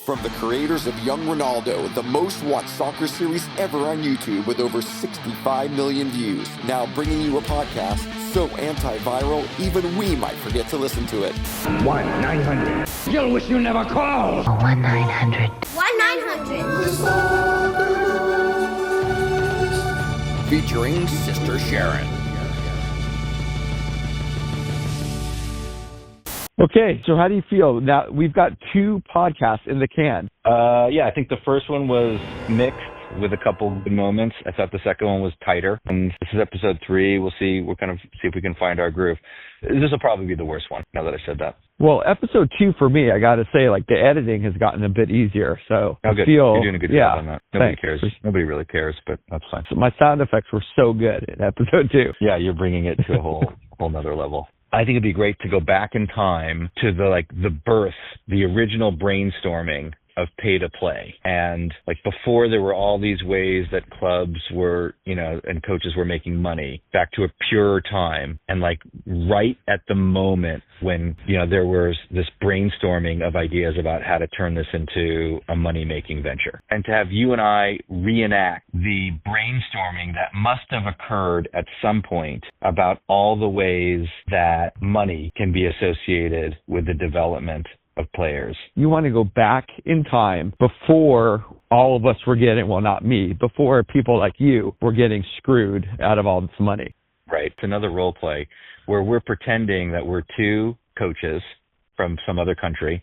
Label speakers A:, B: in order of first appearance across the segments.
A: From the creators of Young Ronaldo, the most watched soccer series ever on YouTube with over 65 million views. Now bringing you a podcast so antiviral, even we might forget to listen to it.
B: 1-900. You'll wish you never called.
C: 1-900.
A: 1-900. Featuring Sister Sharon.
D: Okay, so how do you feel? Now, we've got 2 podcasts in the can.
E: Yeah, I think the first one was mixed with a couple good moments. I thought the second one was tighter. And this is episode 3. We'll see. We'll kind of see if we can find our groove. This will probably be the worst one, now that I said that.
D: Well, episode 2 for me, I got to say, like, the editing has gotten a bit easier. So I
E: good.
D: feel...
E: You're doing a good job on that. Nobody
D: thanks.
E: cares. Nobody really cares, but that's fine.
D: So my sound effects were so good in episode 2.
E: Yeah, you're bringing it to a whole nother level. I think it'd be great to go back in time to the birth, the original brainstorming of pay to play. And like before there were all these ways that clubs were, and coaches were making money, back to a pure time. And like right at the moment when, there was this brainstorming of ideas about how to turn this into a money-making venture. And to have you and I reenact the brainstorming that must have occurred at some point about all the ways that money can be associated with the development of players. You
D: want to go back in time before all of us were getting, well, not me, before people like you were getting screwed out of all this money.
E: Right. It's another role play where we're pretending that we're 2 coaches from some other country,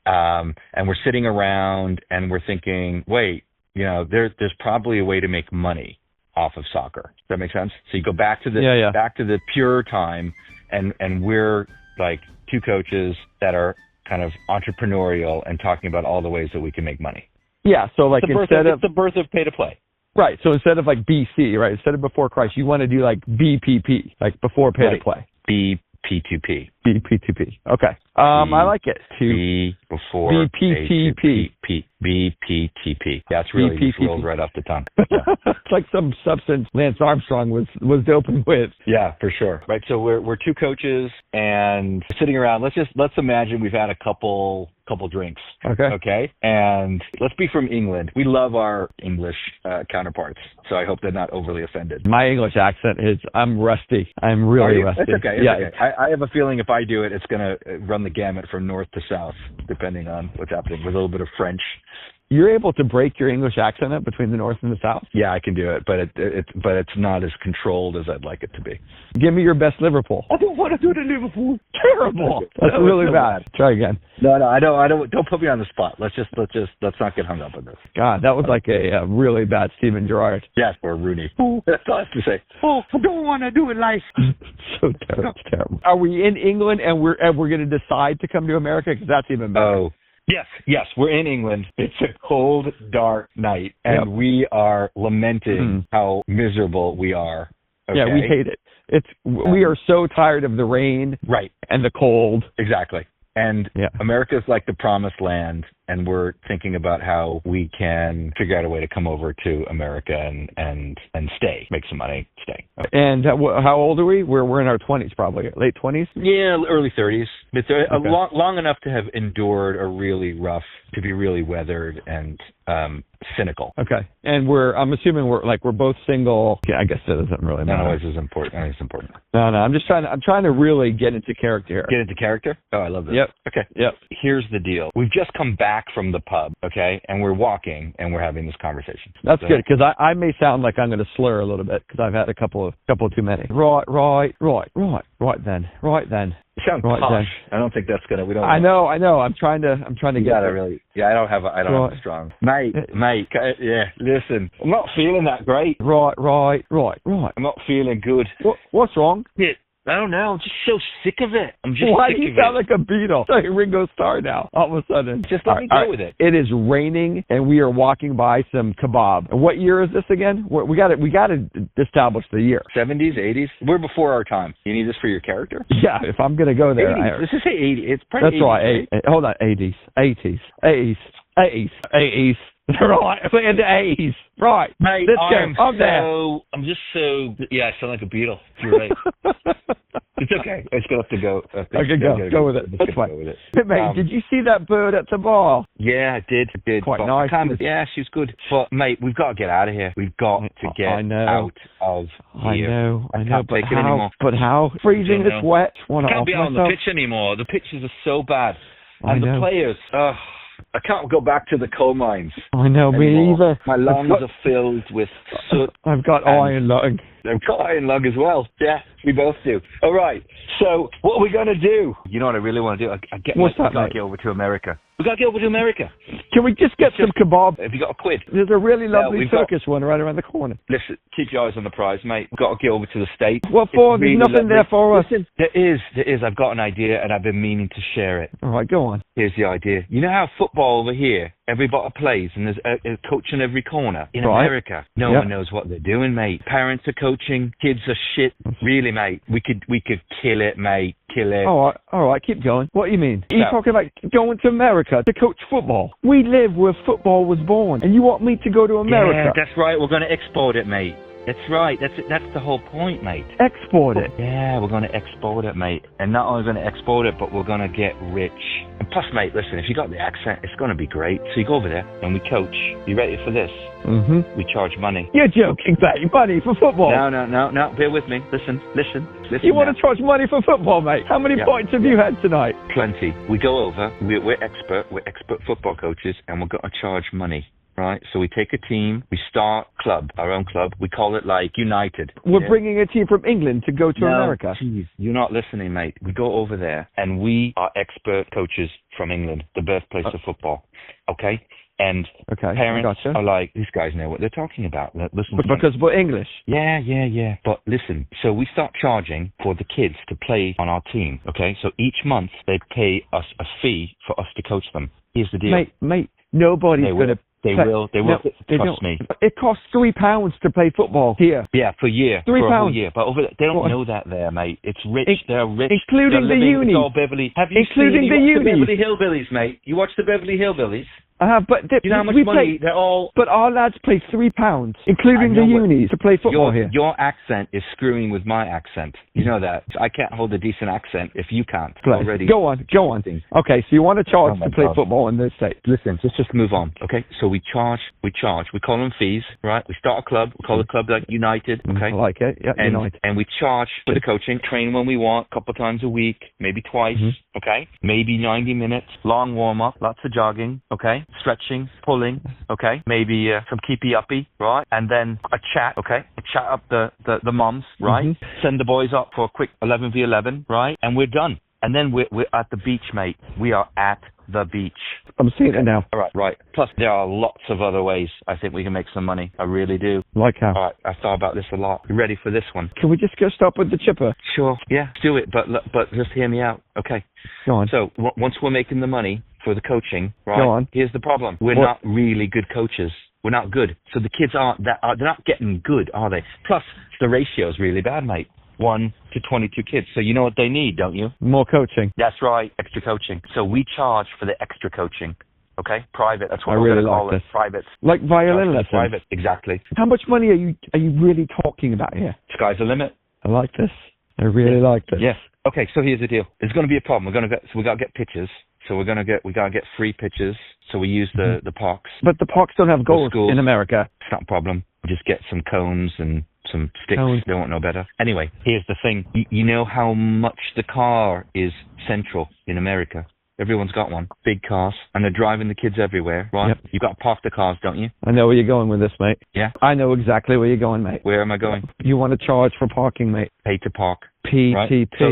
E: and we're sitting around and we're thinking, wait, there's probably a way to make money off of soccer. Does that make sense? So you go back to the back to the pure time, and we're like 2 coaches that are kind of entrepreneurial and talking about all the ways that we can make money.
D: Yeah, so like
E: it's the birth of pay to play.
D: Right, so instead of like BC, right, instead of before Christ, you want to do like BPP, like before pay to play.
E: BP2P.
D: BP2P. Okay. I like it.
E: B before
D: BPTP.
E: BPTP. That's really just rolled right off the tongue. Yeah.
D: It's like some substance Lance Armstrong was doping with.
E: Yeah, for sure. Right. So we're 2 coaches and sitting around. Let's imagine we've had a couple drinks. Okay. And let's be from England. We love our English counterparts, so I hope they're not overly offended.
D: My English accent is, I'm rusty. I'm really rusty.
E: It's okay. Okay. I have a feeling if I do it, it's going to run the gamut from north to south, depending on what's happening, with a little bit of French.
D: You're able to break your English accent up between the north and the south?
E: Yeah, I can do it, but it's not as controlled as I'd like it to be.
D: Give me your best Liverpool. I don't want to do the Liverpool. Terrible. That's really bad. Try again.
E: No, I don't. Don't put me on the spot. Let's not get hung up on this.
D: God, that was like a really bad Steven Gerrard.
E: Yes, or Rooney. That's all I have to say.
D: I don't want to do it like. So terrible. It's terrible. Are we in England and we're going to decide to come to America? Because that's even better.
E: Oh. Yes, we're in England. It's a cold, dark night, and we are lamenting how miserable we are. Okay?
D: Yeah, we hate it. We are so tired of the rain,
E: right,
D: and the cold.
E: Exactly. And America's like the promised land, and we're thinking about how we can figure out a way to come over to America and stay, make some money, stay. Okay.
D: And how old are we? We're in our 20s, probably late 20s.
E: Yeah, early 30s. It's long enough to have endured a really rough, to be really weathered and cynical.
D: Okay, and I'm assuming we're both single. Yeah, I guess that doesn't really matter.
E: Not always is important. It's important.
D: No, I'm trying to really get into character here.
E: Get into character? Oh, I love this.
D: Yep.
E: Okay.
D: Yep.
E: Here's the deal. We've just come back from the pub, okay, and we're walking and we're having this conversation.
D: That's good, because I may sound like I'm going to slur a little bit because I've had a couple too many. Right then.
E: You sound
D: posh.
E: Then. I don't think that's gonna. We don't.
D: I know. I'm trying to get.
E: Gotta really. Yeah, I don't have a strong. Mate. Yeah. Listen, I'm not feeling that great.
D: Right.
E: I'm not feeling good.
D: What's wrong?
E: Yeah. I don't know. I'm just so sick of it.
D: Why do you sound like a Beatle? Like Ringo Starr now, all of a sudden.
E: Just let me go with it.
D: It is raining, and we are walking by some kebab. And what year is this again? We got to establish the year.
E: 70s, 80s? We're before our time. You need this for your character?
D: Yeah, if I'm going to go there.
E: 80s. Let's just say 80s. It's probably
D: That's
E: 80s,
D: right. Hold on, 80s. Right, and the A's. Right.
E: Mate,
D: I'm just so,
E: yeah, I sound like a Beatle. You're right. It's okay. It's going to have to go.
D: Okay, go with it. That's fine. Hey, mate, did you see that bird at the bar?
E: Yeah, I did.
D: Quite nice.
E: Yeah, she's good. But, mate, we've got to get out of here. We've got to get out of here.
D: I know, but
E: take it anymore.
D: But how? Freezing, it's wet.
E: I can't be out on the pitch anymore. The pitches are so bad. And the players, I can't go back to the coal mines.
D: I know, me either.
E: My lungs are filled with soot.
D: I've got iron lung.
E: I've got iron lung as well. Yeah, we both do. All right. So what are we going to do? You know what I really want to do?
D: What's that,
E: we got to get over to America. We got to get over to America.
D: Can we just get some kebab?
E: Have you got a quid?
D: There's a really lovely Turkish one right around the corner.
E: Listen, keep your eyes on the prize, mate. We've got to get over to the States.
D: What for? There's nothing there for us.
E: Listen, there is. I've got an idea, and I've been meaning to share it.
D: All right, go on.
E: Here's the idea. You know how football over here, everybody plays, and there's a coach in every corner? In America, no one knows what they're doing, mate. Parents are coaching. Kids are shit. Really, mate. We could kill it, mate. Kill it.
D: All right, keep going. What do you mean? Are you talking about going to America to coach football? We live where football was born, and you want me to go to America?
E: Yeah, that's right. We're going to export it, mate. That's right. That's the whole point, mate.
D: Export it?
E: Yeah, we're going to export it, mate. And not only going to export it, but we're going to get rich. And plus, mate, listen, if you got the accent, it's going to be great. So you go over there and we coach. You ready for this?
D: Mm-hmm.
E: We charge money.
D: You're joking, mate. Money for football?
E: No. Bear with me. Listen.
D: You want to charge money for football, mate? How many points have you had tonight?
E: Plenty. We go over. We're expert football coaches, and we're going to charge money. Right, so we take a team, we start our own club. We call it like United.
D: We're bringing a team from England to go to America.
E: Geez, you're not listening, mate. We go over there, and we are expert coaches from England, the birthplace of football. Okay? And parents are like, these guys know what they're talking about. Listen,
D: because we're English.
E: Yeah. But listen, so we start charging for the kids to play on our team. Okay, so each month they pay us a fee for us to coach them. Here's the deal,
D: mate. Nobody's going to.
E: They will. Trust me.
D: It costs £3 to play football here.
E: Yeah, for a year.
D: £3.
E: For a whole year. But over there, they don't know that there, mate. It's rich. They're rich.
D: Including the unis.
E: It's all Beverly. Have you
D: including the unis.
E: The Beverly Hillbillies, mate? You watch the Beverly Hillbillies?
D: But
E: you know how much money they're all.
D: But our lads pay £3, including the unis, to play football here.
E: Your accent is screwing with my accent. You know that. I can't hold a decent accent if you can't already.
D: Go on. Okay, so you want to charge to play football in this state?
E: Listen, let's just move on. Okay, so we charge. We call them fees, right? We start a club. We call the club like United. Okay,
D: I like it. Yeah, United.
E: And we charge for the coaching. Train when we want, a couple times a week, maybe twice. Mm-hmm. Okay, maybe 90 minutes. Long warm up, lots of jogging. Okay. Stretching, pulling, okay, maybe some keepy-uppy, right, and then a chat, okay, chat up the moms, right, send the boys up for a quick 11v11, right, and we're done. And then we're at the beach, mate. We are at the beach.
D: I'm seeing it now.
E: All right. Plus, there are lots of other ways I think we can make some money. I really do.
D: Like how?
E: All right, I thought about this a lot. You ready for this one?
D: Can we just go stop with the chipper?
E: Sure. Yeah, do it, but just hear me out, okay?
D: Go on.
E: So, once we're making the money for the coaching, right?
D: Go on.
E: Here's the problem. We're not really good coaches. We're not good. So the kids they're not getting good, are they? Plus, the ratio is really bad, mate. 1 to 22 kids. So you know what they need, don't you?
D: More coaching.
E: That's right, extra coaching. So we charge for the extra coaching. Okay? Private. That's what
D: I
E: we're
D: really
E: going to call
D: like
E: it. Private.
D: Like violin lessons.
E: Private, exactly.
D: How much money are you really talking about here?
E: Sky's the limit.
D: I like this. I really like this.
E: Yes. Okay, so here's the deal. There's going to be a problem. We got to get pitches. So we gotta get free pitches. So we use the parks.
D: But the parks don't have goals in America.
E: It's not a problem. We just get some cones and some sticks. They won't know better. Anyway, here's the thing. You know how much the car is central in America? Everyone's got one. Big cars. And they're driving the kids everywhere, right? Yep. You've got to park the cars, don't you?
D: I know where you're going with this, mate.
E: Yeah?
D: I know exactly where you're going, mate.
E: Where am I going?
D: You want to charge for parking, mate.
E: Pay to park.
D: PTP.
E: Right? So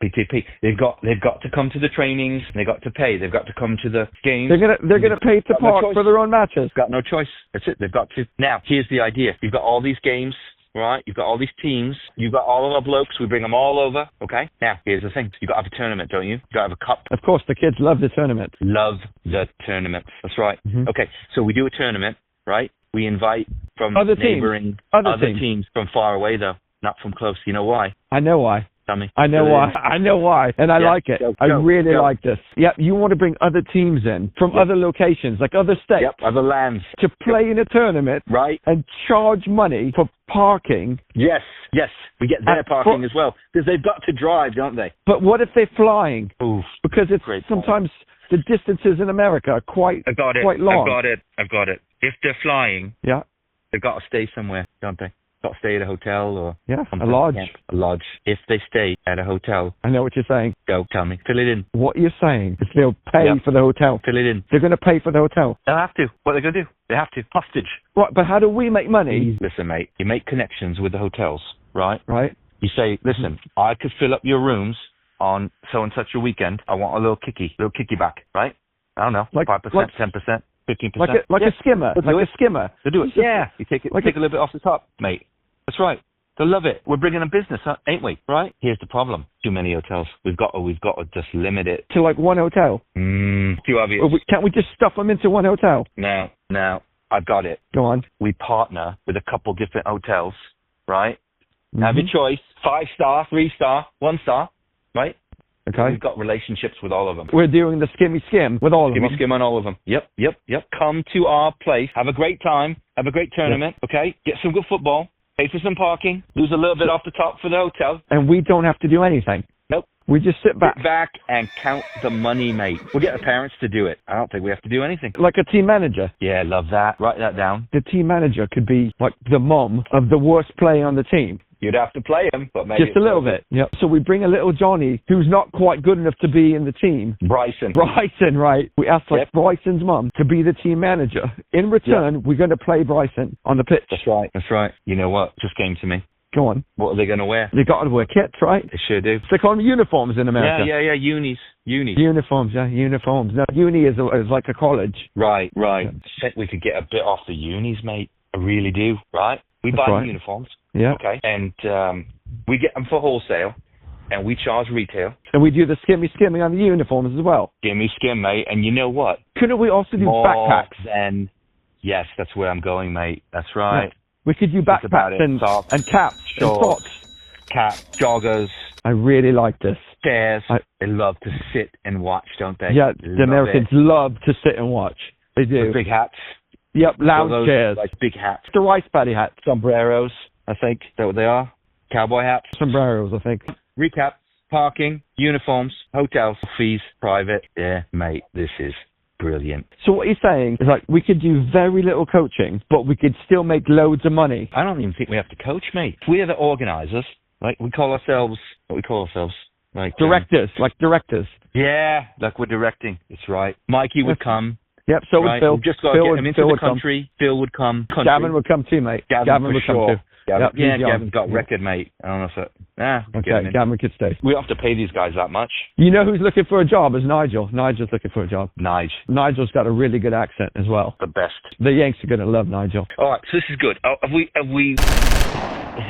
E: PTP. They've got to come to the trainings. They've got to pay. They've got to come to the games.
D: They're gonna pay to park for their own matches.
E: Got no choice. That's it. They've got to. Now, here's the idea. You've got all these games. Right, you've got all these teams, you've got all of our blokes, we bring them all over, okay? Now, here's the thing, you've got to have a tournament, don't you? You've got to have a cup.
D: Of course, the kids love the tournament.
E: Love the tournament, that's right. Mm-hmm. Okay, so we do a tournament, right? We invite from
D: other
E: neighboring,
D: other
E: teams from far away, though, not from close. You know why?
D: I know why.
E: Tell me.
D: I know why. I know why. And I like it. I really like this. Yep. You want to bring other teams in from other locations, like other states.
E: Yep. Other lands.
D: To play in a tournament.
E: Right.
D: And charge money for parking.
E: Yes. Yes. We get their parking as well. Because they've got to drive, don't they?
D: But what if they're flying?
E: Oof.
D: Because it's sometimes the distances in America are quite long.
E: I've got it. If they're flying, they've got to stay somewhere, don't they? Got to stay at a hotel or
D: a lodge.
E: Yeah, a lodge. If they stay at a hotel.
D: I know what you're saying.
E: Go, tell me. Fill it in.
D: What you're saying is they'll pay for the hotel.
E: Fill it in.
D: They're going to pay for the hotel.
E: They'll have to. What are they going to do? They have to. Hostage.
D: Right, but how do we make money?
E: Listen, mate, you make connections with the hotels, right?
D: Right.
E: You say, listen, I could fill up your rooms on so and such a weekend. I want a little kickback, right? I don't know, like 5%, 10%. 15%.
D: Like a skimmer. Like a skimmer.
E: They do it. Yeah. You take a little bit off the top, mate. That's right. They'll love it. We're bringing a business, ain't we? Right? Here's the problem. Too many hotels. We've got to just limit it.
D: To like one hotel?
E: Too obvious.
D: Can't we just stuff them into one hotel?
E: No. I've got it.
D: Go on.
E: We partner with a couple different hotels, right? Have your choice. 5-star, 3-star, 1-star, right?
D: Okay.
E: We've got relationships with all of them.
D: We're doing the skimmy skim with all of them.
E: Skimmy skim on all of them. Yep. Come to our place. Have a great time. Have a great tournament, okay? Get some good football. Pay for some parking. Lose a little bit off the top for the hotel.
D: And we don't have to do anything.
E: Nope.
D: We just sit back.
E: Sit back and count the money, mate. We'll get the parents to do it. I don't think we have to do anything.
D: Like a team manager.
E: Yeah, love that. Write that down.
D: The team manager could be like the mom of the worst player on the team.
E: You'd have to play him, but maybe
D: just a little bit. Yep. So we bring a little Johnny who's not quite good enough to be in the team.
E: Bryson, right? We
D: asked Bryson's mum to be the team manager. In return, we're going to play Bryson on the pitch.
E: That's right. You know what? Just came to me.
D: Go on.
E: What are they going to wear?
D: They got to wear kits, right?
E: They sure do.
D: They call them uniforms in America.
E: Yeah. Unis.
D: Uniforms. No, uni is like a college.
E: Right. I think we could get a bit off the unis, mate. I really do. Right? We buy the uniforms.
D: Yeah.
E: Okay. And we get them for wholesale, and we charge retail.
D: And we do the skimming on the uniforms as well.
E: Skim, mate. And you know what?
D: Couldn't we also do backpacks?
E: Yes, that's where I'm going, mate. That's right.
D: Yeah. We could do backpacks and caps and socks.
E: Cap, joggers.
D: I really like this.
E: Chairs. They love to sit and watch, don't they?
D: Yeah, the Americans love to sit and watch. They do.
E: With big hats.
D: Yep, loud chairs.
E: Like big hats.
D: The rice paddy hats.
E: Sombreros, I think. Is that what they are? Cowboy hats.
D: Sombreros, I think.
E: Recap. Parking. Uniforms. Hotels. Fees. Private. Yeah, mate, this is brilliant.
D: So what you're saying is like we could do very little coaching, but we could still make loads of money.
E: I don't even think we have to coach, mate. We're the organisers. Like we call ourselves. Like
D: directors.
E: Yeah, like we're directing. It's right. Mikey would come.
D: Yep, so would Phil.
E: We've just got to get him into the country. Phil would come.
D: Gavin would come too, mate.
E: Gavin would come too.
D: Gavin's
E: got record, mate. I don't know if it...
D: okay, Gavin could stay.
E: We don't have to pay these guys that much.
D: You know who's looking for a job is Nigel. Nigel's looking for a job. Nigel's got a really good accent as well.
E: The best.
D: The Yanks are going to love Nigel.
E: All right, so this is good. Have we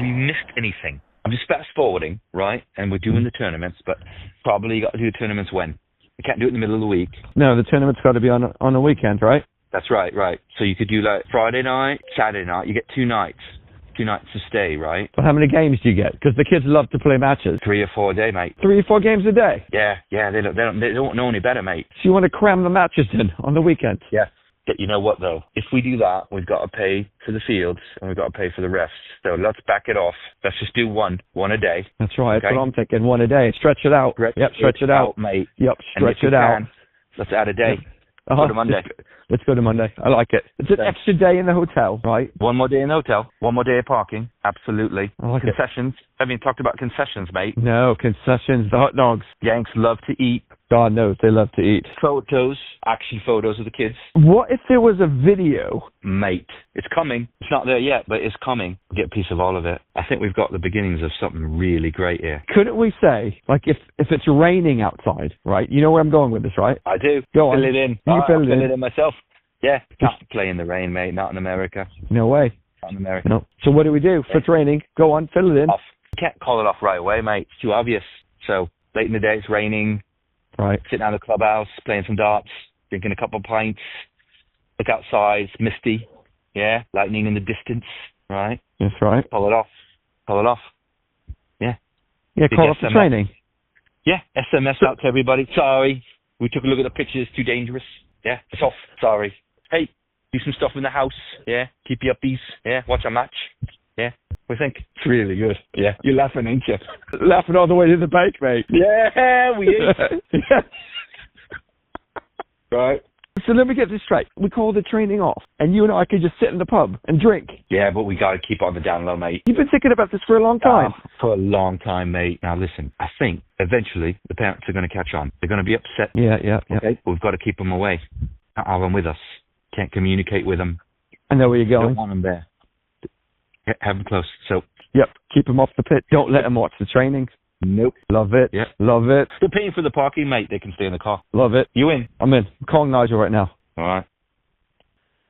E: missed anything? I'm just fast forwarding, right? And we're doing the tournaments, but probably you got to do the tournaments when? You can't do it in the middle of the week. No,
D: the tournament's got to be on a weekend, right?
E: That's right. So you could do like Friday night, Saturday night. You get 2 nights to stay, right?
D: But how many games do you get? Because the kids love to play matches.
E: 3 or 4 a day, mate.
D: 3 or 4 games a day?
E: Yeah. They don't know any better, mate.
D: So you want to cram the matches in on the weekend?
E: Yeah. But you know what, though? If we do that, we've got to pay for the fields and we've got to pay for the refs. So let's back it off. Let's just do one a day.
D: That's right. Okay? That's what I'm thinking. 1 a day. Stretch it out. Stretch it out,
E: mate.
D: Yep, stretch it out.
E: Let's add a day. Go to Monday.
D: Let's go to Monday. I like it. It's an extra day in the hotel, right?
E: 1 more day in the hotel. 1 more day of parking. Absolutely.
D: I like
E: concessions. Haven't even talked about concessions, mate.
D: No, concessions. The hot dogs.
E: Yanks love to eat.
D: God knows they love to eat.
E: Photos of the kids.
D: What if there was a video?
E: Mate, it's coming. It's not there yet, but it's coming. We'll get a piece of all of it. I think we've got the beginnings of something really great here.
D: Couldn't we say, like, if it's raining outside, right? You know where I'm going with this, right?
E: I do.
D: Go on.
E: Fill it in.
D: You fill
E: it in myself. Yeah. Can't play in the rain, mate. Not in America.
D: No way.
E: Not in America.
D: No. So what do we do? If it's raining, go on, fill it in.
E: Off. You can't call it off right away, mate. It's too obvious. So late in the day, it's raining.
D: Right.
E: Sitting down in the clubhouse, playing some darts, drinking a couple of pints. Look outside, it's misty. Yeah, lightning in the distance. Right.
D: That's right.
E: Pull it off. Yeah.
D: Yeah,
E: Big
D: call up the
E: SMS.
D: training.
E: Yeah, SMS out to everybody. Sorry, we took a look at the pictures. Too dangerous. Yeah, it's off. Sorry. Hey, do some stuff in the house. Yeah, keep you upbeat. Yeah, watch a match. Yeah, we think it's really good. Yeah, you're laughing, ain't you?
D: Laughing all the way to the bank, mate.
E: Yeah, we ain't. Right.
D: So let me get this straight. We call the training off, and you and I could just sit in the pub and drink.
E: Yeah, but we got to keep on the down low, mate.
D: You've been thinking about this for a long time.
E: For a long time, mate. Now listen, I think eventually the parents are going to catch on. They're going to be upset.
D: Yeah.
E: Okay, we've got to keep them away. Not have them with us. Can't communicate with them.
D: I know where you're going.
E: Don't want them there. Have them close. So.
D: Yep, keep them off the pit. Don't let them watch the training.
E: Nope.
D: Love it.
E: Yep.
D: Love it.
E: They're paying for the parking, mate. They can stay in the car.
D: Love it.
E: You in?
D: I'm in. I'm calling Nigel right now.
E: All right.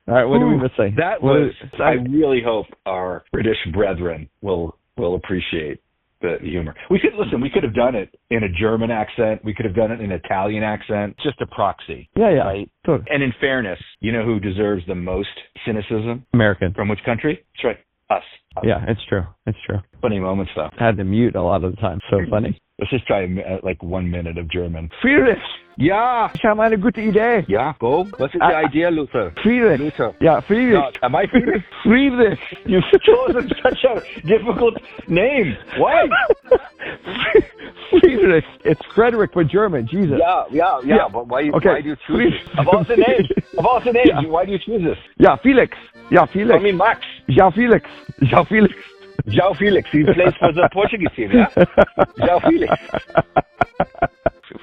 D: All right, what do we say?
E: That was, I really hope our British brethren will appreciate the humor. We could have done it in a German accent. We could have done it in an Italian accent. Just a proxy.
D: Yeah.
E: Right?
D: Totally.
E: And in fairness, you know who deserves the most cynicism?
D: American.
E: From which country? That's right. Us.
D: Yeah, it's true.
E: Funny moments, though.
D: I had to mute a lot of the time. So funny.
E: Let's just try like 1 minute of German.
D: Friedrich.
E: Ja.
D: Ich habe eine gute Idee.
E: Ja, go. Was ist die Idee, Luther?
D: Friedrich.
E: Luther.
D: Yeah, Friedrich.
E: No, am I Friedrich?
D: Friedrich.
E: You've chosen such a difficult name. Why?
D: Friedrich. It's Frederick for German. Jesus.
E: Yeah. But why do you choose this? Of all the names, why do you choose this?
D: Yeah, Felix.
E: I mean, Max.
D: Ja, Felix.
E: João Felix. He plays for the Portuguese team, yeah? João Felix.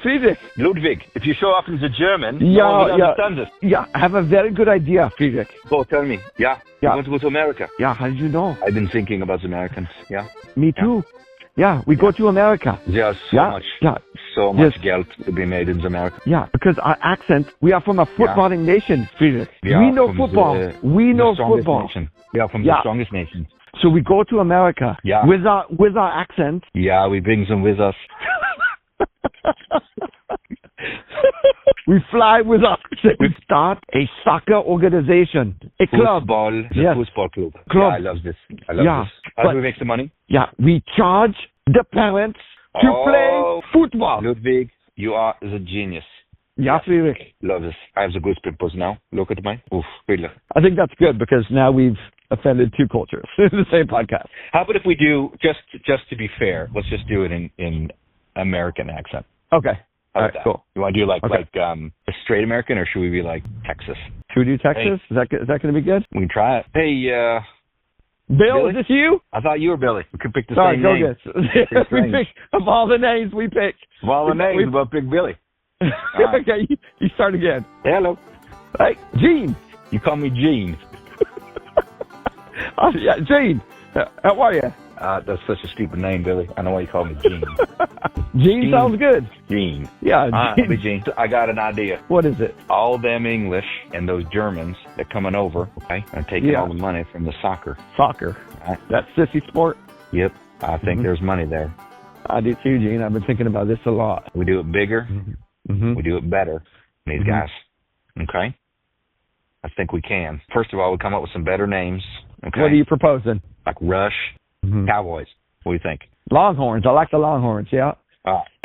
D: Friedrich.
E: Ludwig. If you show up in the German, no one will understand this.
D: Yeah, I have a very good idea, Friedrich.
E: Go, tell me. Yeah. You want to go to America?
D: Yeah, how did you know?
E: I've been thinking about the Americans, yeah?
D: Me too. Yeah, we go to America.
E: There's so much geld to be made in America.
D: Yeah, because our accent, we are from a footballing nation, Friedrich. We know football. We know football.
E: Nation. We are from the strongest nation.
D: So we go to America with our accent.
E: Yeah, we bring them with us.
D: We fly with us. We start a soccer organization, a club.
E: Football club. Yeah, I love this. I love this. How do we make the money? Yeah,
D: we charge the parents to play football.
E: Ludwig, you are the genius.
D: Yeah, Friedrich.
E: Love this. I have the goosebumps now. Look at me. Oof, really.
D: I think that's good because now we've offended two cultures in the same podcast.
E: How about if we do, just to be fair, let's just do it in American accent.
D: Okay.
E: All right,
D: cool.
E: You want to do like a straight American, or should we be like Texas?
D: Should we do Texas? Hey. Is that going to be good?
E: We can try it. Hey,
D: Bill,
E: Billy?
D: Is this you?
E: I thought you were Billy. We could pick the same name.
D: We picked of all the names we picked.
E: Of all the names, we'll pick Billy. Right.
D: Okay, you start again.
E: Hello.
D: Hey, Gene.
E: You call me Gene.
D: Yeah, Gene. How are you?
E: That's such a stupid name, Billy. I know why you call me Gene.
D: Gene sounds good.
E: Gene.
D: Yeah,
E: Gene. Gene. I got an idea.
D: What is it?
E: All them English and those Germans that coming over, okay, are taking all the money from the soccer.
D: Soccer.
E: Right.
D: That sissy sport?
E: Yep. I think there's money there.
D: I do too, Gene. I've been thinking about this a lot.
E: We do it bigger. We do it better than these guys. Okay? I think we can. First of all, we come up with some better names. Okay?
D: What are you proposing?
E: Like Rush, Cowboys. What do you think?
D: Longhorns. I like the Longhorns, yeah.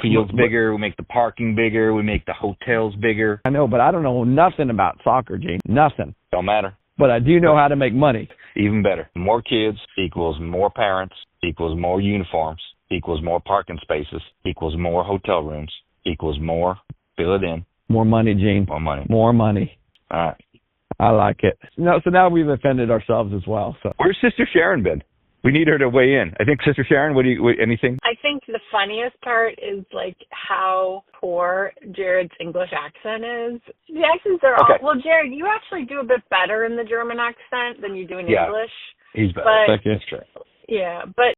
E: Fields bigger. We make the parking bigger. We make the hotels bigger.
D: I know, but I don't know nothing about soccer, Gene. Nothing.
E: Don't matter.
D: But I do know how to make money.
E: Even better. More kids equals more parents, equals more uniforms, equals more parking spaces, equals more hotel rooms, equals more, fill it in.
D: More money, Gene.
E: More money.
D: More money.
E: All right.
D: I like it. No, so now we've offended ourselves as well. So
E: where's Sister Sharon been? We need her to weigh in. I think Sister Sharon, anything?
C: I think the funniest part is like how poor Jared's English accent is. The accents are all, well, Jared, you actually do a bit better in the German accent than you do in English.
E: He's better.
D: That's true.
C: Yeah, but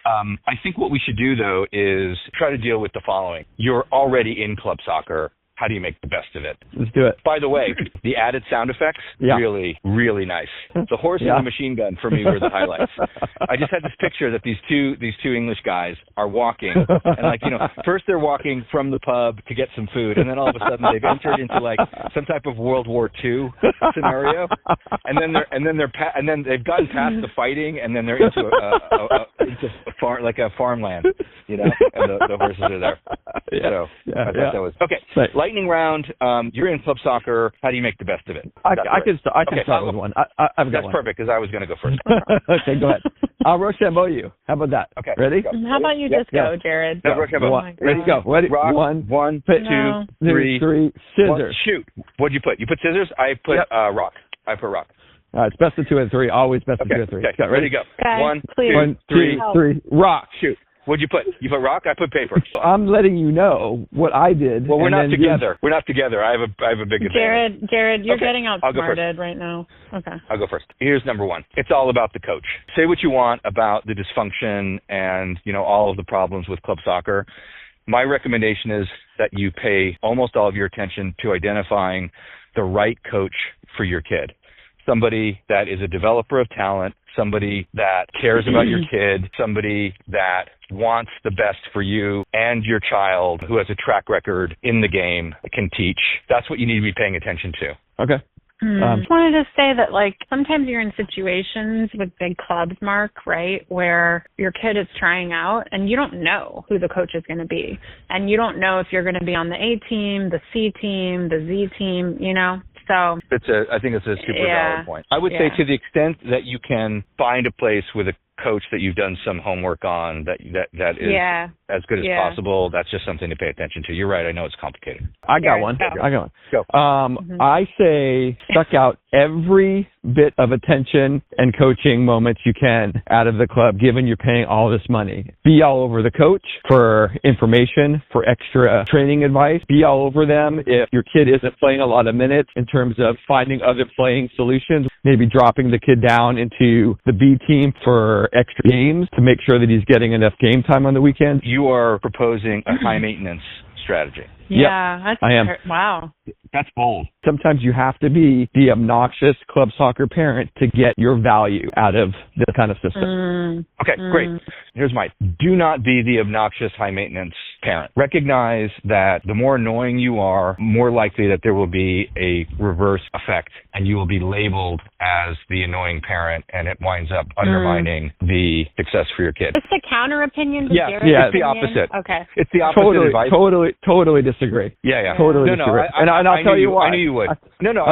E: I think what we should do though is try to deal with the following. You're already in club soccer. how do you make the best of it?
D: Let's do it.
E: By the way, the added sound effects, really, really nice. The horse and the machine gun for me were the highlights. I just had this picture that these two English guys are walking, and like, you know, first they're walking from the pub to get some food, and then all of a sudden they've entered into like some type of World War II scenario, and then they've gotten past the fighting, and then they're into a farmland, you know, and the horses are there. So I thought that was okay.
D: Right.
E: Lightning round. You're in club soccer. How do you make the best of it?
D: I can start with one. I've got one.
E: That's perfect because I was going to go first.
D: Okay, go ahead. I'll Rochambeau you. How about that?
E: Okay.
D: Ready?
C: How about you just go, Jared?
E: No, Rochambeau.
D: Ready? Go. Ready?
E: Rock,
D: one,
E: two, three,
D: scissors.
E: One, shoot. What'd you put? You put scissors? I put rock. I put rock.
D: All right, it's best of 2 and 3. Always best of 2 and 3.
E: Okay. Ready? Go.
C: Okay,
E: 1,
C: please.
E: 2, 3.
D: Rock.
E: Shoot. What'd you put? You put rock? I put paper.
D: I'm letting you know what I did.
E: Well, we're not together. We're not together. I have a big advantage.
C: Jared, you're getting outsmarted right now. Okay.
E: I'll go first. Here's number one. It's all about the coach. Say what you want about the dysfunction and, you know, all of the problems with club soccer. My recommendation is that you pay almost all of your attention to identifying the right coach for your kid. Somebody that is a developer of talent, somebody that cares about your kid, somebody that wants the best for you and your child, who has a track record in the game, can teach. That's what you need to be paying attention to.
D: Okay.
C: I just wanted to say that, like, sometimes you're in situations with big clubs, Mark, right, where your kid is trying out and you don't know who the coach is going to be. And you don't know if you're going to be on the A team, the C team, the Z team, you know. So
E: I think it's a super valid point. I would say to the extent that you can find a place with a coach that you've done some homework on that is as good as possible, that's just something to pay attention to. You're right. I know it's complicated.
D: I got one.
E: Go.
D: I say suck out every bit of attention and coaching moments you can out of the club, given you're paying all this money. Be all over the coach for information, for extra training advice. Be all over them if your kid isn't playing a lot of minutes, in terms of finding other playing solutions, maybe dropping the kid down into the B team for extra games to make sure that he's getting enough game time on the weekend.
E: You are proposing a high maintenance strategy.
C: Yeah,
D: I am.
C: Wow.
E: That's bold.
D: Sometimes you have to be the obnoxious club soccer parent to get your value out of this kind of system.
E: Okay, great. Here's mine. Do not be the obnoxious high-maintenance parent. Recognize that the more annoying you are, more likely that there will be a reverse effect, and you will be labeled as the annoying parent, and it winds up undermining the success for your kid.
C: It's the counter opinion.
E: It's the opposite.
C: Okay.
E: It's the opposite advice.
D: Totally disagree.
E: Yeah.
D: Totally disagree. I'll tell you why.
E: I knew you would. I'll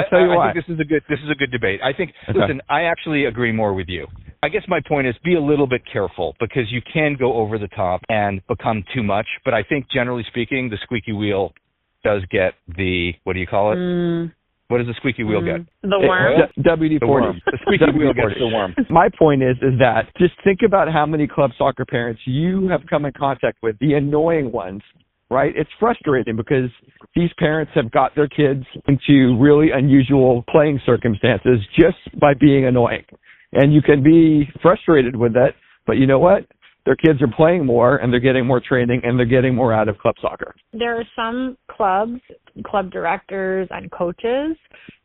D: tell you why.
E: I think this is a good debate. I think, listen, I actually agree more with you. I guess my point is be a little bit careful, because you can go over the top and become too much. But I think, generally speaking, the squeaky wheel does get the, what do you call it? What does the squeaky wheel get?
C: The worm?
D: WD-40.
E: The squeaky wheel gets the worm.
D: My point is that just think about how many club soccer parents you have come in contact with, the annoying ones, right? It's frustrating because these parents have got their kids into really unusual playing circumstances just by being annoying. And you can be frustrated with that, but you know what? Their kids are playing more, and they're getting more training, and they're getting more out of club soccer.
C: There are some clubs, club directors, and coaches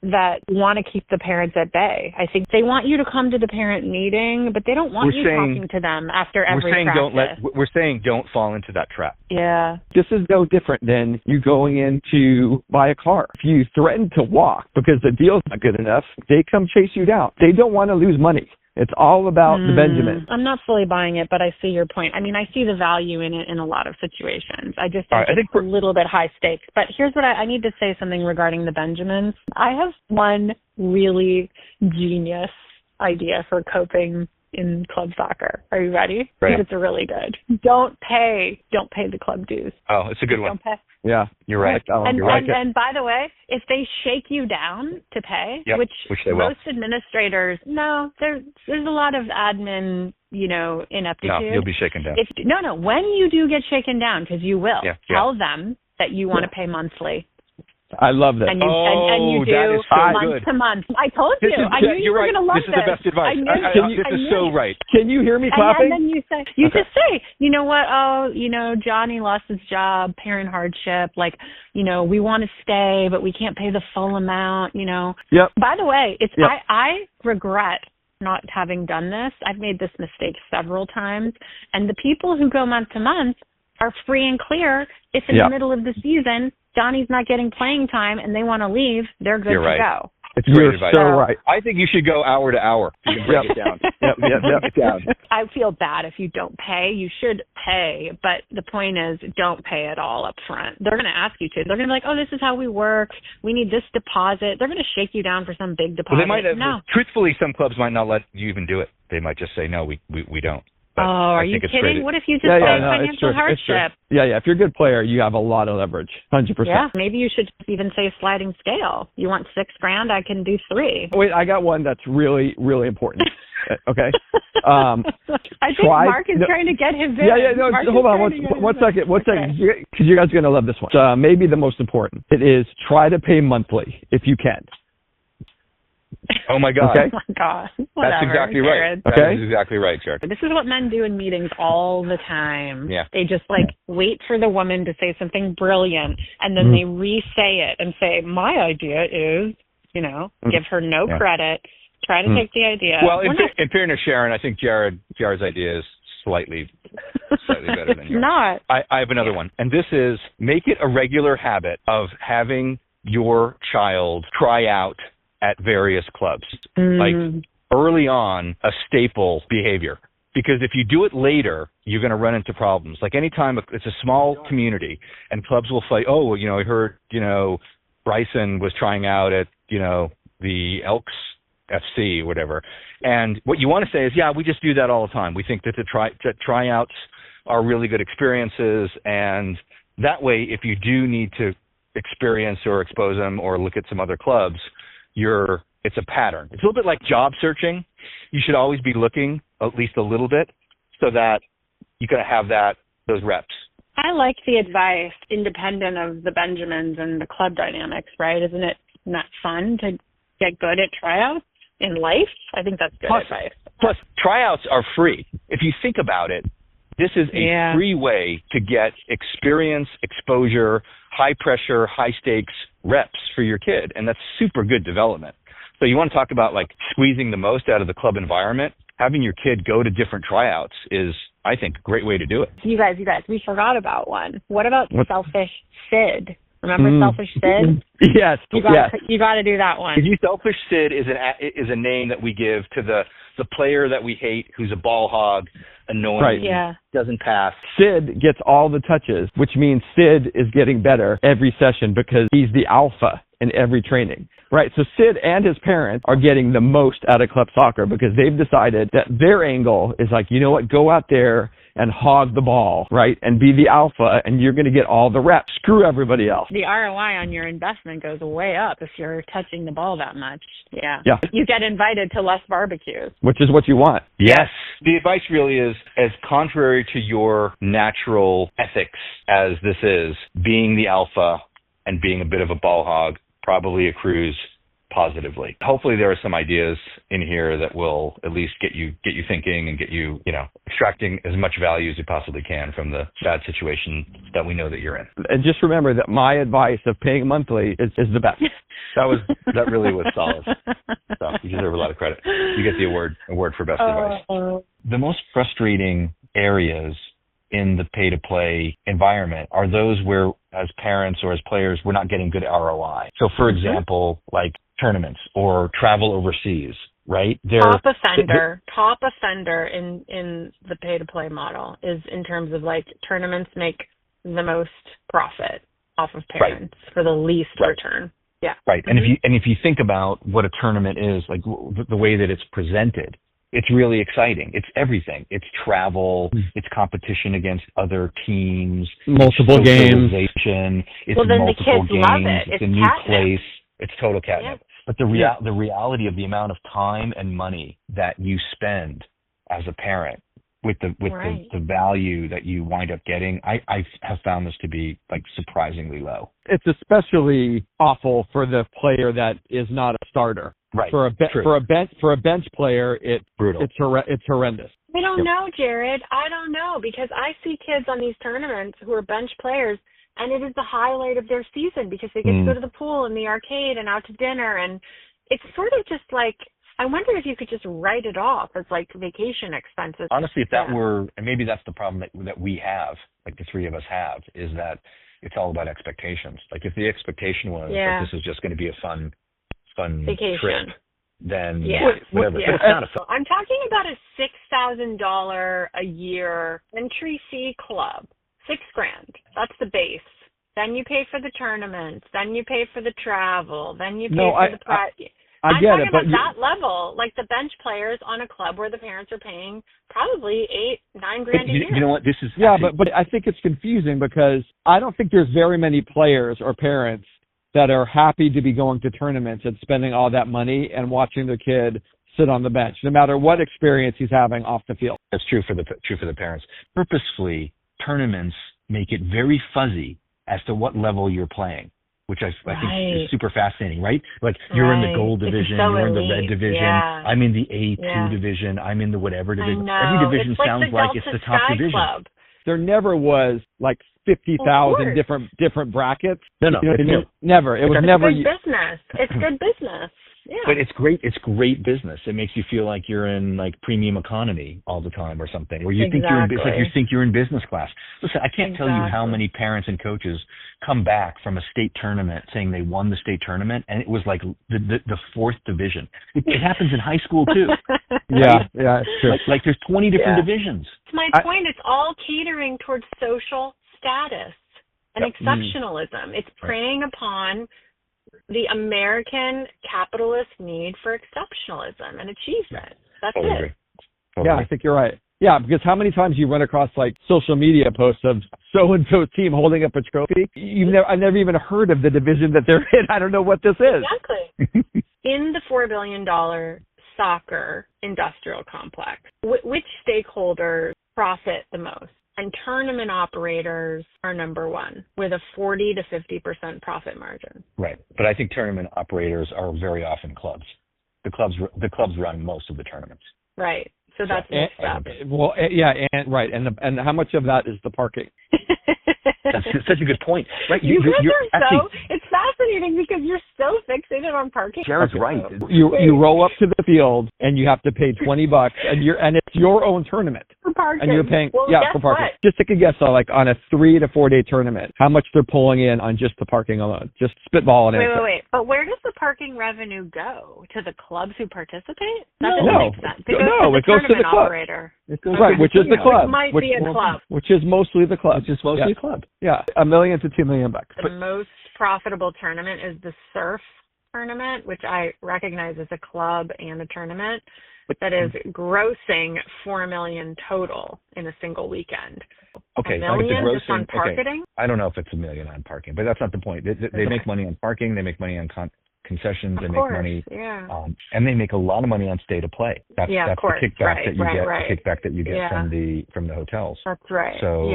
C: that want to keep the parents at bay. I think they want you to come to the parent meeting, but they don't want you talking to them after every practice.
E: We're saying don't fall into that trap.
C: Yeah.
D: This is no different than you going in to buy a car. If you threaten to walk because the deal's not good enough, they come chase you down. They don't want to lose money. It's all about the Benjamin.
C: I'm not fully buying it, but I see your point. I mean, I see the value in it in a lot of situations. I just think it's a little bit high stakes. But here's what I need to say something regarding the Benjamins. I have one really genius idea for coping in club soccer. Are you ready?
E: Right.
C: Because it's really good. Don't pay the club dues.
E: Oh, it's a good one.
C: Don't pay.
D: Yeah,
E: you're right.
C: And by the way, if they shake you down to pay, which
E: they will.
C: Most administrators, there's a lot of admin, ineptitude.
E: No, you'll be shaken down.
C: When you do get shaken down, because you will,
E: Yeah.
C: tell them that you want to pay monthly.
D: I love this.
C: And you do month to month. I told you. I knew you were going to love this.
E: This is the best advice. This is so right.
D: Can you hear me clapping?
C: And then you just say, you know what? Oh, Johnny lost his job, parent hardship. Like, we want to stay, but we can't pay the full amount.
D: Yep.
C: By the way, I regret not having done this. I've made this mistake several times, and the people who go month to month are free and clear. If in the middle of the season Johnny's not getting playing time and they want to leave, they're good to go.
E: It's great
D: advice. So right.
E: I think you should go hour to hour. You can break it down. Break it down.
C: I feel bad if you don't pay. You should pay, but the point is, don't pay it all up front. They're going to ask you to. They're going to be like, oh, this is how we work. We need this deposit. They're going to shake you down for some big deposit.
E: Well, they might have, truthfully, some clubs might not let you even do it. They might just say, no, we don't. But
C: are you kidding? What if you just say financial hardship?
D: Yeah. If you're a good player, you have a lot of leverage, 100%.
C: Yeah, maybe you should even say sliding scale. You want $6,000? I can do 3.
D: Wait, I got one that's really, really important. Okay.
C: I think Mark is trying to get his in.
D: No, hold on one second, because you guys are going to love this one. It's maybe the most important. It is try to pay monthly if you can.
E: Oh my God!
D: Okay.
C: Oh my God!
E: That's exactly right.
D: Okay.
E: That is exactly right, Jared.
C: This is what men do in meetings all the time.
E: Yeah.
C: They just wait for the woman to say something brilliant, and then they re-say it and say, "My idea is," give her no credit. Try to take the idea.
E: Well, in fairness, Sharon, I think Jared's idea is slightly better than yours.
C: Not.
E: I have another one, and this is make it a regular habit of having your child try out at various clubs. Like early on, a staple behavior. Because if you do it later, you're going to run into problems. Like anytime it's a small community and clubs will say, oh, I heard, Bryson was trying out at, the Elks FC or whatever. And what you want to say is, yeah, we just do that all the time. We think that the tryouts are really good experiences. And that way, if you do need to experience or expose them or look at some other clubs, it's a pattern. It's a little bit like job searching. You should always be looking at least a little bit so that you can have those reps.
C: I like the advice independent of the Benjamins and the club dynamics, right? Isn't it not fun to get good at tryouts in life? I think that's good advice.
E: Plus, tryouts are free. If you think about it, this is a free way to get experience, exposure, high pressure, high stakes reps for your kid. And that's super good development. So you want to talk about squeezing the most out of the club environment. Having your kid go to different tryouts is, I think, a great way to do it.
C: You guys, we forgot about one. What about Selfish Sid? Remember Selfish Sid?
D: Yes.
C: You got to do that one.
E: Selfish Sid is a name that we give to the player that we hate, who's a ball hog, annoying, doesn't pass.
D: Sid gets all the touches, which means Sid is getting better every session because he's the alpha in every training. Right, so Sid and his parents are getting the most out of club soccer because they've decided that their angle is go out there and hog the ball, right, and be the alpha, and you're going to get all the reps. Screw everybody else.
C: The ROI on your investment goes way up if you're touching the ball that much. Yeah. You get invited to less barbecues.
D: Which is what you want.
E: Yes. The advice really is, as contrary to your natural ethics as this is, being the alpha and being a bit of a ball hog probably accrues positively. Hopefully there are some ideas in here that will at least get you thinking and get you, extracting as much value as you possibly can from the bad situation that we know that you're in.
D: And just remember that my advice of paying monthly is the best.
E: That really was solid. So you deserve a lot of credit. You get the award for best advice. The most frustrating areas in the pay-to-play environment are those where, as parents or as players, we're not getting good ROI. So, for example, like tournaments or travel overseas, right?
C: Top offender in the pay-to-play model is in terms of tournaments make the most profit off of parents for the least return. Yeah.
E: Right. And if you think about what a tournament is, the way that it's presented, it's really exciting. It's everything. It's travel. It's competition against other teams.
D: Multiple games.
E: It's
C: then
E: multiple
C: the kids
E: games.
C: love it.
E: It's a new place. It's total catnip. But the reality of the amount of time and money that you spend as a parent with the value that you wind up getting, I have found this to be like surprisingly low.
D: It's especially awful for the player that is not a starter.
E: Right.
D: For a bench player,
E: brutal.
D: It's horrendous.
C: I don't know, Jared. I don't know, because I see kids on these tournaments who are bench players, and it is the highlight of their season because they get to go to the pool and the arcade and out to dinner, and it's sort of just like, I wonder if you could just write it off as like vacation expenses.
E: Honestly, if that were, and maybe that's the problem that we have, like the three of us have, is that it's all about expectations. Like if the expectation was that this is just going to be a fun
C: vacation
E: trip, then whatever.
C: Yeah.
E: But it's not a fun.
C: I'm talking about a $6,000 a year entry fee club. $6,000. That's the base. Then you pay for the tournaments. Then you pay for the travel. Then you pay for the prize.
D: I get it, but
C: that level, like the bench players on a club where the parents are paying probably $8-9 grand a year.
E: You know what? This is
D: but I think it's confusing because I don't think there's very many players or parents that are happy to be going to tournaments and spending all that money and watching their kid sit on the bench, no matter what experience he's having off the field.
E: That's true for the parents. Purposefully, tournaments make it very fuzzy as to what level you're playing, which I think is super fascinating, right? Like you're in the gold division, you're in the red division, I'm in the A2 division, I'm in the whatever division. Every division sounds like it's the top division.
C: Club.
D: There never was like 50,000 different brackets.
E: No.
D: Never. It was never.
C: It's good business. It's good business. Yeah.
E: But it's great. It's great business. It makes you feel like you're in like premium economy all the time or something, where you think you're in business class. Listen, I can't tell you how many parents and coaches come back from a state tournament saying they won the state tournament, and it was like the fourth division. It happens in high school too.
D: Yeah, it's true.
E: Like there's 20 different divisions.
C: It's my point. It's all catering towards social status and exceptionalism. It's preying upon the American capitalist need for exceptionalism and achievement. That's
E: totally
C: it.
E: Agree. Totally.
D: Yeah, I think you're right. Yeah, because how many times you run across like social media posts of so-and-so team holding up a trophy? I've never even heard of the division that they're in. I don't know what this is.
C: Exactly. In the $4 billion soccer industrial complex, which stakeholders profit the most? And tournament operators are number one with a 40 to 50% profit margin.
E: Right. But I think tournament operators are very often clubs. The clubs run most of the tournaments.
C: Right. So that's mixed up.
D: And how much of that is the parking?
E: That's such a good point. Right.
C: It's fascinating because you're so fixated on parking.
E: Jared's right.
D: You roll up to the field and you have to pay $20 and it's your own tournament.
C: For parking.
D: And you're paying for parking.
C: What?
D: Just take a guess though, like on a 3 to 4 day tournament, how much they're pulling in on just the parking alone. Just spitball it.
C: Wait. But where does the parking revenue go? To the clubs who participate? That doesn't make sense.
D: It goes to the club.
C: Operator.
D: Which is the club.
C: Which might be a club.
D: Which is mostly the club.
E: A club.
D: Yeah, $1 million to $2 million.
C: The most profitable tournament is the surf tournament, which I recognize as a club and a tournament, that is grossing $4 million total in a single weekend.
E: Okay,
C: $1 million just on parking?
E: Okay. I don't know if it's $1 million on parking, but that's not the point. They make money on parking. They make money on concessions. They make money, and they make a lot of money on stay to play. That's the kickback that you get. The kickback that you get from the hotels.
C: That's right.
E: So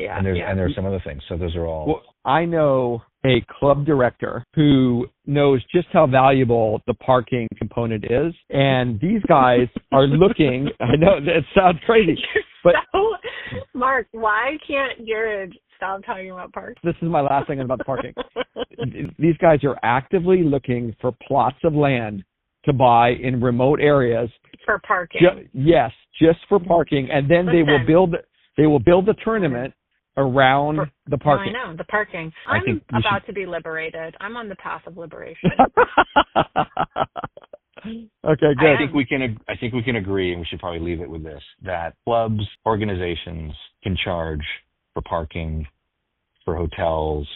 E: and there's some other things. So those are all.
D: Well, I know a club director who knows just how valuable the parking component is, and these guys are looking. I know it sounds crazy, but
C: Mark, why can't Jared stop talking about parking?
D: This is my last thing about the parking. These guys are actively looking for plots of land to buy in remote areas
C: for parking.
D: Just for parking, and then they will build a tournament around the parking.
C: I know, the parking. I'm about to be liberated. I'm on the path of liberation.
D: Okay, good.
E: I think we can agree, and we should probably leave it with this, that clubs, organizations can charge for parking, for hotels,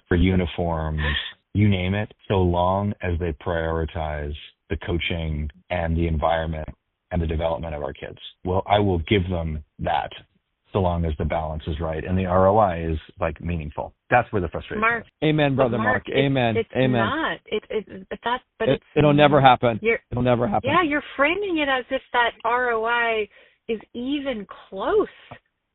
E: for uniforms, you name it, so long as they prioritize the coaching and the environment and the development of our kids. Well, I will give them that, so long as the balance is right and the ROI is like meaningful. That's where the frustration is.
D: Amen, brother Mark. Amen.
C: It's
D: Amen.
C: not.
D: It'll never happen. It'll never happen.
C: Yeah, you're framing it as if that ROI is even close.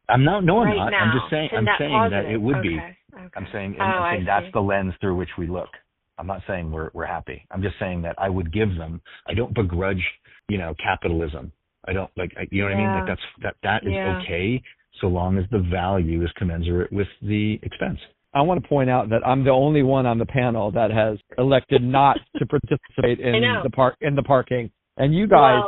E: I'm not. No, I'm
C: right
E: not.
C: Now,
E: I'm just saying. I'm saying
C: positive.
E: that it would be.
C: Okay.
E: I'm saying
C: I
E: that's the lens through which we look. I'm not saying we're happy. I'm just saying that I would give them. I don't begrudge, capitalism. I don't you know what I mean? Like that is okay so long as the value is commensurate with the expense.
D: I want to point out that I'm the only one on the panel that has elected not to participate in the parking. And you guys,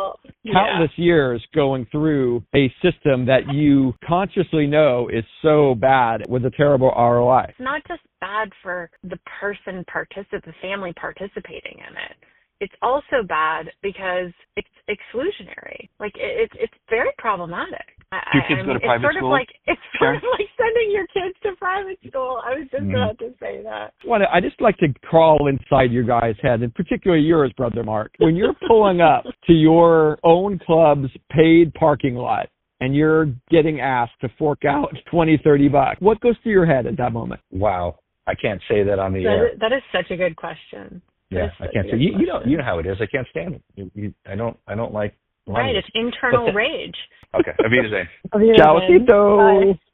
D: countless years going through a system that you consciously know is so bad with a terrible ROI.
C: It's not just bad for the person the family participating in it. It's also bad because it's exclusionary. Like it's very problematic.
E: Your kids go to private school?
C: It's sort of like sending your kids to private school. I was just about to say that.
D: Well, I just like to crawl inside your guys' head, and particularly yours, Brother Mark. When you're pulling up to your own club's paid parking lot and you're getting asked to fork out $20-$30, what goes through your head at that moment?
E: Wow. I can't say that on the air.
C: That is such a good question.
E: Yeah, I can't say. You know how it is. I can't stand it. I don't like.
C: Right, it's internal rage.
E: Okay, auf Wiedersehen.
D: Ciao.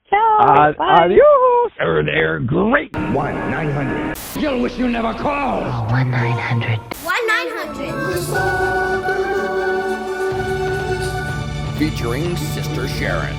C: Ciao.
D: Adios. They're great.
B: 1-900. You'll wish you never called.
F: 1-900. 1-900.
A: Featuring Sister Sharon.